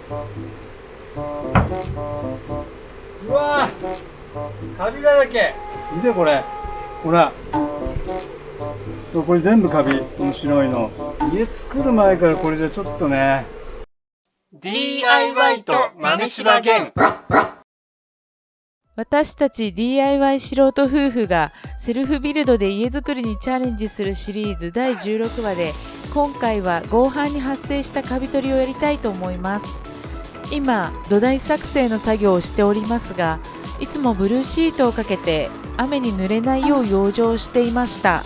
うわー、カビだらけ。見てこれ。ほら。これ全部カビ。この白いの。家作る前からこれじゃちょっとね。DIY と豆柴ゲン。私たち DIY 素人夫婦がセルフビルドで家づくりにチャレンジするシリーズ第16話で、今回は合板に発生したカビ取りをやりたいと思います。今土台作成の作業をしておりますが、いつもブルーシートをかけて雨に濡れないよう養生していました。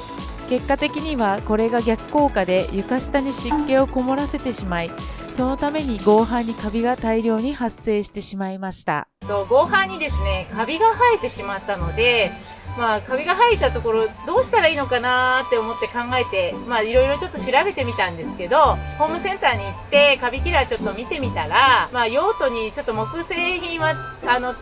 結果的にはこれが逆効果で床下に湿気をこもらせてしまい、そのために合板にカビが大量に発生してしまいました。合板にですね、カビが生えてしまったので、カビが生えたところどうしたらいいのかなって思って考えて、いろいろちょっと調べてみたんですけど、ホームセンターに行ってカビキラーちょっと見てみたら、用途にちょっと木製品は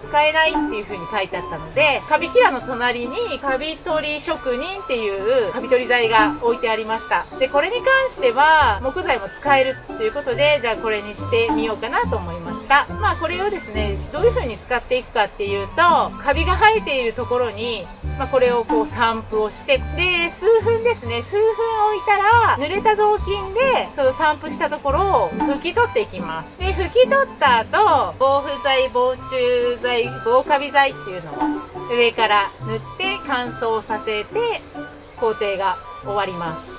使えないっていう風に書いてあったので、カビキラーの隣にカビ取り職人っていうカビ取り剤が置いてありました。で、これに関しては木材も使えるということで、じゃあこれにしてみようかなと思いました。これをですね、どういう風に使っていくかっていうと、カビが生えているところにこれをこう散布をして、で、数分ですね、数分置いたら、濡れた雑巾で、その散布したところを拭き取っていきます。で、拭き取った後、防腐剤、防虫剤、防カビ剤っていうのを上から塗って乾燥させて、工程が終わります。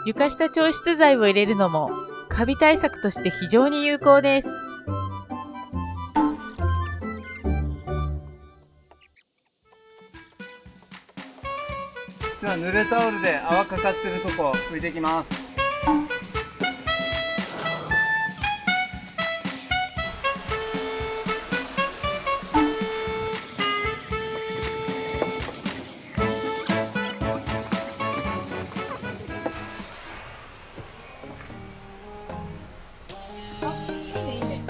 床下調湿剤を入れるのも、カビ対策として非常に有効です。では濡れタオルで泡かかってるとこ拭いていきます。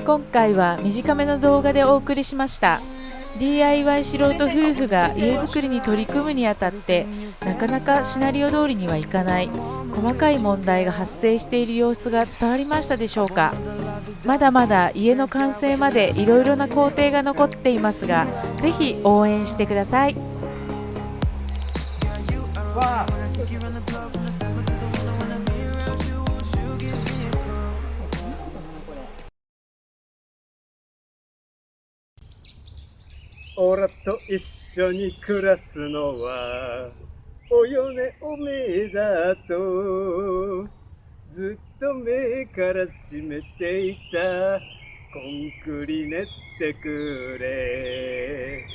今回は短めの動画でお送りしました。DIY 素人夫婦が家づくりに取り組むにあたって、なかなかシナリオ通りにはいかない細かい問題が発生している様子が伝わりましたでしょうか。まだまだ家の完成までいろいろな工程が残っていますが、ぜひ応援してください。オラと一緒に暮らすのはおよねおめえだとずっと目からちめていた。コンクリ練ってくれ。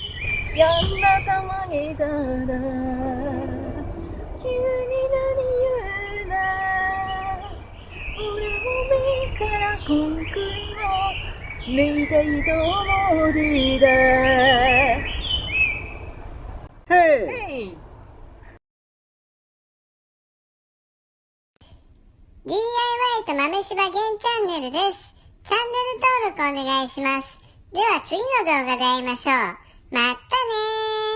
やんなたまにだら急に何言うな。俺も目からコンクリをめいたいと思うでだ。ヘイ DIY と豆柴ゲンチャンネルです。チャンネル登録お願いします。では次の動画で会いましょう。またねー。